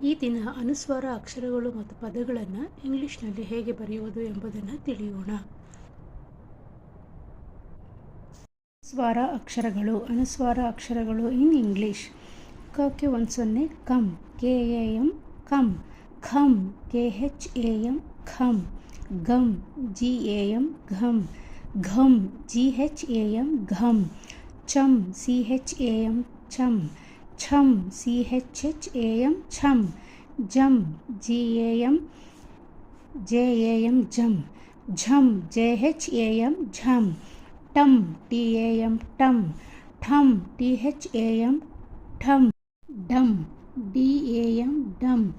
ಈ ದಿನ ಅನುಸ್ವಾರ ಅಕ್ಷರಗಳು ಮತ್ತು ಪದಗಳನ್ನು ಇಂಗ್ಲಿಷ್ನಲ್ಲಿ ಹೇಗೆ ಬರೆಯುವುದು ಎಂಬುದನ್ನು ತಿಳಿಯೋಣ. ಅನುಸ್ವಾರ ಅಕ್ಷರಗಳು ಇನ್ ಇಂಗ್ಲಿಷ್. ಕಕ್ಕೆ 10 ಕಮ್, KAM ಕಮ್. ಖಮ್, KHAM ಖಮ್. ಗಮ್, GAM ಘಮ್. ಘಮ್, GHAM ಘಮ್. ಚಮ್, CHAM ಚಮ್. ಛಮ್, CHHAM ಛಮ್. ಜಮ್, JAM ಜಮ್. ಝಮ್, JHAM ಝಮ್. ಟಮ್, TAM ಟಮ್. ಠಮ್, THAM ಠಮ್. ಡಮ್, DAM ಡಮ್.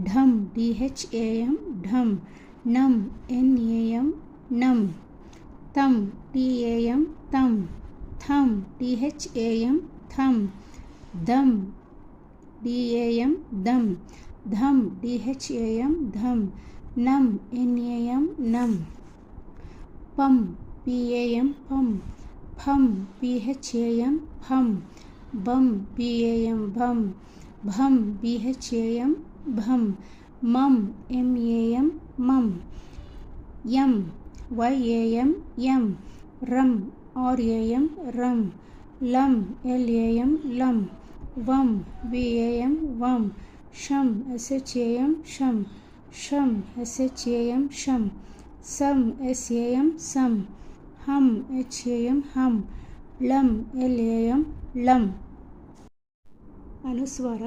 ಢಮ್, DHAM ಢಮ್. ನಮ್, NAM ನಮ್. ತಮ್, TAM ತಮ್. ಥಮ್, THAM ಥಮ್. ದಮ್, DAM ದಮ್. ಧಮ್, DHAM ಧಮ್. ನಮ್, NAM ನಮ್. ಪಮ್, PAM ಪಮ್. ಫಮ್, PHAM ಫಮ್. ಬಮ್, BAM ಬಮ್. ಭಮ್, BHAM ಭಮ್. ಮಮ್, MAM ಮಮ್. ಯಮ್, YAM ಯಮ್. ರಮ್, RAM ರಮ್. ಲಮ್, LAM ಲಮ್. ವಮ್, VAM ವಮ್. ಶಮ್, SHAM ಶಮ್. ಶಮ್, SHAM ಶಮ್. ಸಮ್, SAM ಸಮ್. ಹಮ್, HAM ಹಮ್. ಲಮ್, LAM ಲಮ್. ಅನುಸ್ವಾರ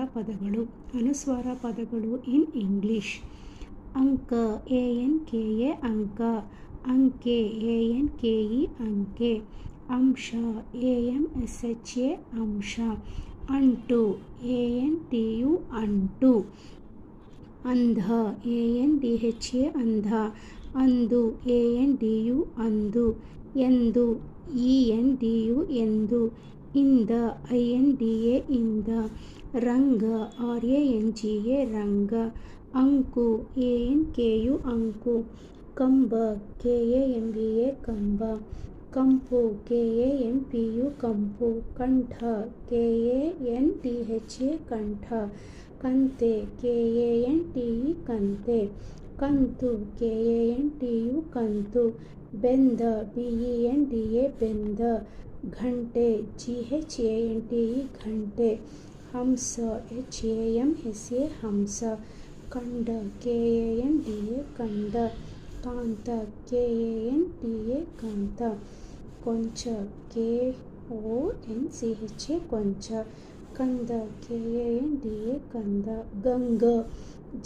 ಪದಗಳು ಇನ್ ಇಂಗ್ಲಿಷ್. ಅಂಕ, ANKA ಅಂಕ. ಅಂಕೆ, ANKE ಅಂಕೆ. ಅಂಶ, AMSHA ಅಂಶ. ಅಂಟು, ANTU ಅಂಟು. ಅಂಧ, ANDHA ಅಂಧ. ಅಂದು, ANDU ಅಂದು. ಎಂದು, ENDU ಎಂದು. ಇಂದ, INDA ಇಂದ. ರಂಗ, RANGA ರಂಗ. ಅಂಕು, ANKU ಅಂಕು. ಕಂಬ, KAMBA ಕಂಬ. ಕಂಪು, KAMPU ಕಂಪು. ಕಂಠ, KANTHA ಕಂಠ. ಕಂತೆ, KANTE ಕಂತೆ. ಕಂತು, KANTU ಕಂತು. ಬೆಂದ, BENDA ಬೆಂದ. ಘಂಟೆ, GHANTE ಘಂಟೆ. ಹಂಸ, HAMSA ಹಂಸ. ಕಂಡ, KANDA ಕಂಡ. ಕಾಂತ, KANTA ಕಾಂತ. ಕೊಂಚ, KONCHA ಕೊಂಚ. ಕಂದ, KANDA ಕಂದ. ಗಂಗ,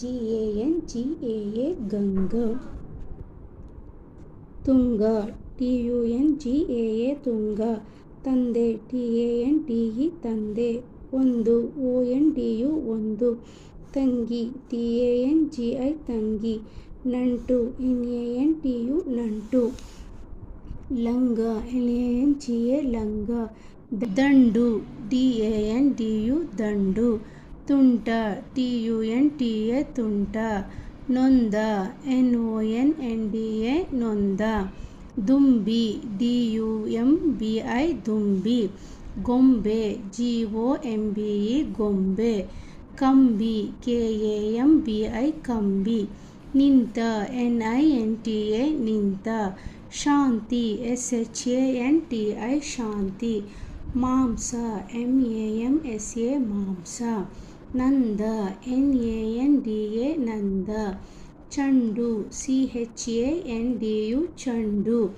GANGAA ಗಂಗ. ತುಂಗ, TUNGAA ತುಂಗ. ತಂದೆ, TANTE ತಂದೆ. ಒಂದು, ONDU ಒಂದು. ತಂಗಿ, TANGI ತಂಗಿ. ನಂಟು, NANTU ನಂಟು. ಲಂಗ, LANGA ಲಂಗ. ದಂಡು, DANDU ದಂಡು. ತುಂಟ, TUNTA ತುಂಟ. ನೊಂದ, NONNDA ನೊಂದ. ದುಂಬಿ, DUMBI ದುಂಬಿ. ಗೊಂಬೆ, GOMBE ಗೊಂಬೆ. ಕಂಬಿ, KAMBI ಕಂಬಿ. ನಿಂತ, NINTA ನಿಂತ. ಶಾಂತಿ, SHANTI ಶಾಂತಿ. ಮಾಂಸ, MAMSA ಮಾಂಸ. ನಂದ, NANDA ನಂದ. ಚಂಡು, CHANDU ಚಂಡು.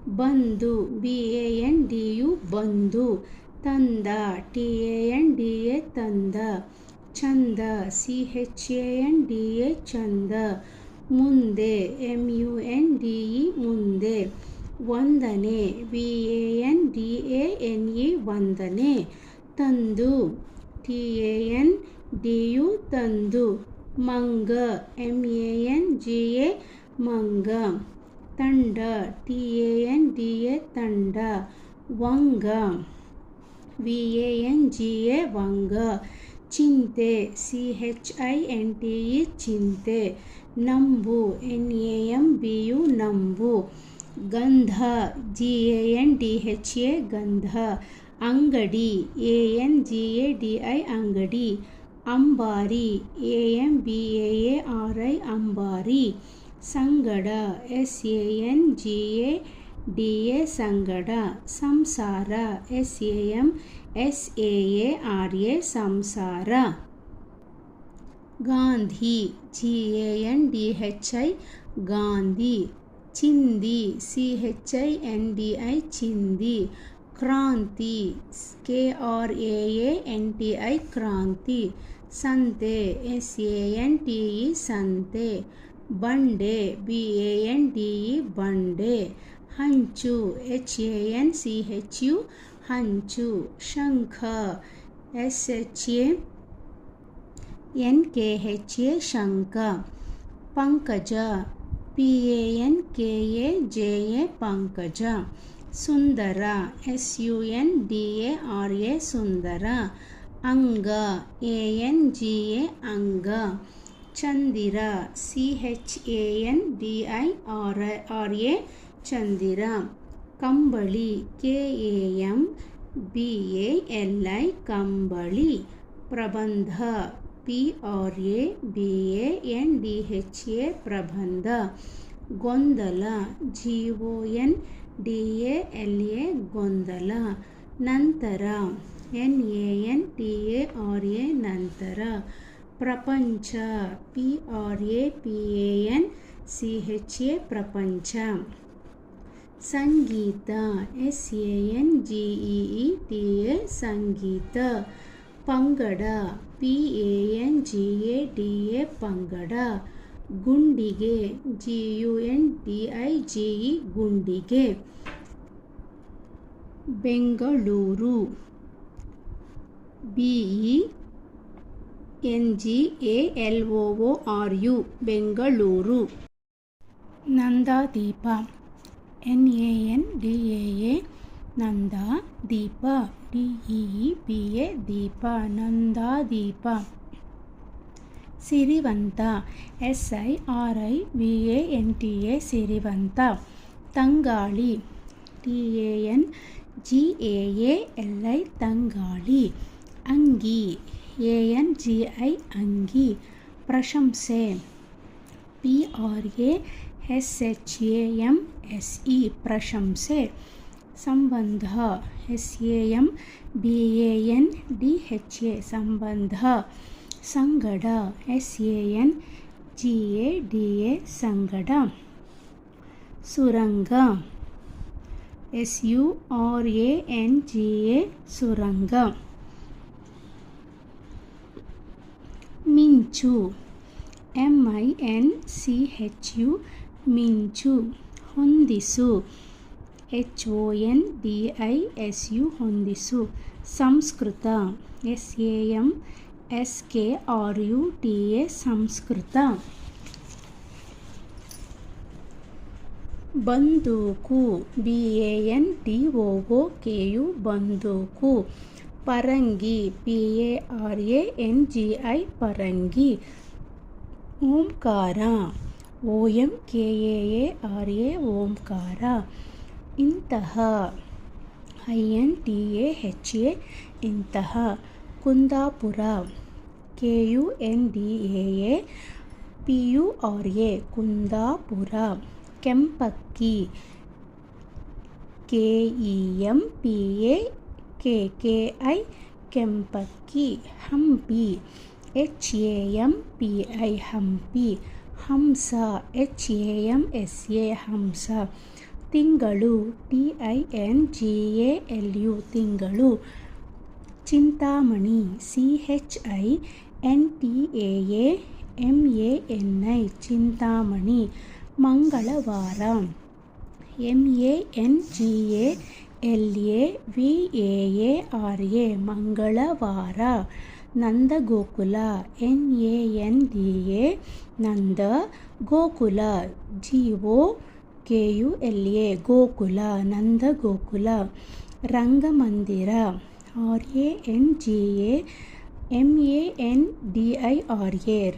ಬಂದು, BANDU ಬಂದು. ತಂದ, TANDA ತಂದ. ಚಂದ, CHANDA ಚಂದ. ಮುಂದೆ, MUNDE ಮುಂದೆ. ವಂದನೆ, VANDANE ವಂದನೆ. ತಂದು, TANDU ತಂದು. ಮಂಗ, MANGA ಮಂಗ. ತಂಡ, TANDA ತಂಡ. ವಂಗ, VANGA ವಂಗ. ಚಿಂತೆ, CHINTE ಚಿಂತೆ. ನಂಬು, NAMBU ನಂಬು. ಗಂಧ, GANDHA ಗಂಧ. ಅಂಗಡಿ, ANGADI ಅಂಗಡಿ. ಅಂಬಾರಿ AMBAARI ಅಂಬಾರಿ. ಸಂಗಡ SANGADA ಸಂಗಡ. ಸಂಸಾರ SAMSAARA ಸಂಸಾರ. ಗಾಂಧಿ GANDHI ಗಾಂಧಿ. ಚಿಂದಿ CHINDI ಚಿಂದಿ. ಕ್ರಾಂತಿ KRAANTI ಕ್ರಾಂತಿ. ಸಂತೆ SANTE ಸಂತೆ. ಬಂಡೆ BANDE ಬಂಡೆ. ಹಂಚು HANCHU ಹಂಚು. ಶಂಖ SHANKHA ಶಂಖ. ಪಂಕಜ PANKAJA ಪಂಕಜ. ಸುಂದರ SUNDARA ಸುಂದರ. ಅಂಗ ANGA ಅಂಗ. ಚಂದಿರ CHANDIRA ಚಂದಿರ. ಕಂಬಳಿ KAMBALI ಕಂಬಳಿ. ಪ್ರಬಂಧ PRABANDHA ಪ್ರಬಂಧ. ಗೊಂದಲ GONDALA ಗೊಂದಲ. ನಂತರ NANTARA ನಂತರ. ಪ್ರಪಂಚ PRAPANCHA ಪ್ರಪಂಚ. ಸಂಗೀತ SANGEETA ಸಂಗೀತ. ಪಂಗಡ PANGADA ಪಂಗಡ. ಗುಂಡಿಗೆ GUNDIGE ಗುಂಡಿಗೆ. ಬೆಂಗಳೂರು BENGALOORU ಬೆಂಗಳೂರು. ನಂದಾದೀಪ NANDAA ನಂದ. ದೀಪ DEEPA ದೀಪ ನಂದಾದೀಪ. ಸಿರಿವಂತ SIRIVANTA ಸಿರಿವಂತ. ತಂಗಾಳಿ TANGAALI ತಂಗಾಳಿ. ಅಂಗಿ ANGI ಅಂಗಿ. ಪ್ರಶಂಸೆ PRASHAMSE ಪ್ರಶಂಸೆ. ಸಂಬಂಧ SAMBANDHA ಸಂಬಂಧ. ಸಂಗಡ SANGADA ಸಂಗಡ. ಸುರಂಗ SURANGA ಸುರಂಗ. ಮಿಂಚು MINCHU ಮಿಂಚು. ಹೊಂದಿಸು HONDISU ಹೊಂದಿಸು. ಸಂಸ್ಕೃತ SAMSKRUTA ಸಂಸ್ಕೃತ. ಬಂದೂಕು BANDOOKU ಬಂದೂಕು. ಪರಂಗಿ PARANGI ಪರಂಗಿ. ಓಂಕಾರ OMKARA ಓಂಕಾರ. ಇಂತಹ INTAHA ಇಂತಹ. Kundapura KUNDAA PURA Kundapura. ಕೆಂಪಕ್ಕಿ KEMPAKKI ಕೆಂಪಕ್ಕಿ. Hampi HAMPI Hampi. ಹಂಸ HAMSA ಹಂಸ. ತಿಂಗಳು TINGALU ತಿಂಗಳು. ಚಿಂತಾಮಣಿ CHINTAAMANI ಚಿಂತಾಮಣಿ. ಮಂಗಳವಾರ MANGALAVAARA ಮಂಗಳವಾರ. ನಂದಗೋಕುಲ NANDA ನಂದ. ಗೋಕುಲ GOKULA ಗೋಕುಲ ನಂದಗೋಕುಲ. ರಂಗಮಂದಿರ RANGAMANDIRA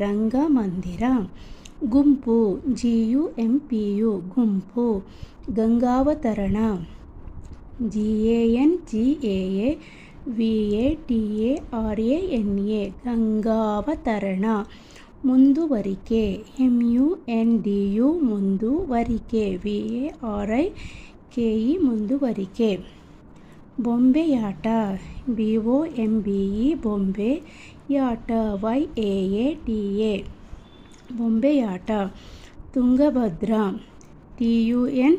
ರಂಗಮಂದಿರ. ಗುಂಪು GUMPU ಗುಂಪು. Gangavatarana GANGAA VATARANA Gangavatarana. ಮುಂದುವರಿಕೆ MUNDU ಮುಂದುವರಿಕೆ VARIKE ಮುಂದುವರಿಕೆ. ಬೊಂಬೆಯಾಟ BOMBE ಬೊಂಬೆಯಾಟ YAATA ಬೊಂಬೆಯಾಟ. Tungabhadra TUNGABHADRAA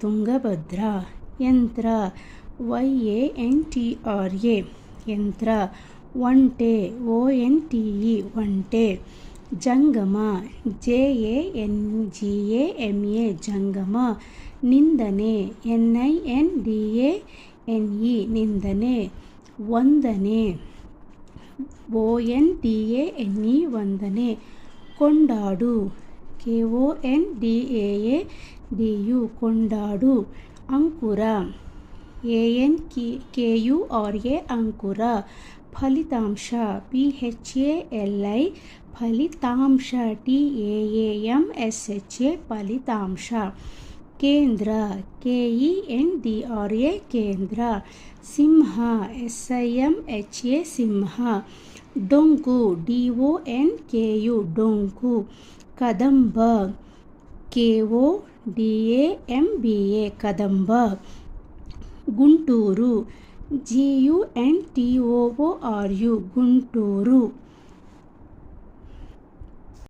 Tungabhadra. ಯಂತ್ರ YANTRA ಯಂತ್ರ. ಒಂಟೆ ONTE ಒಂಟೆ. ಜಂಗಮ JANGAMA ಜಂಗಮ. ನಿಂದನೆ NINDANE ನಿಂದನೆ. ವಂದನೆ ONDANE ವಂದನೆ. ಕೊಂಡಾಡು KONDAADU ಕೊಂಡಾಡು. ಅಂಕುರ ANKURA ಅಂಕುರ. ಫಲಿತಾಂಶ PHALI ಫಲಿತಾಂಶ TAAMSHA ಫಲಿತಾಂಶ. ಕೇಂದ್ರ KENDRA ಕೇಂದ್ರ. ಸಿಂಹ SIMHA ಸಿಂಹ. ಡೊಂಕು DONKU ಡೊಂಕು. ಕದಂಬ KODAMBA ಕದಂಬ. ಗುಂಟೂರು GUNTOORU ಗುಂಟೂರು.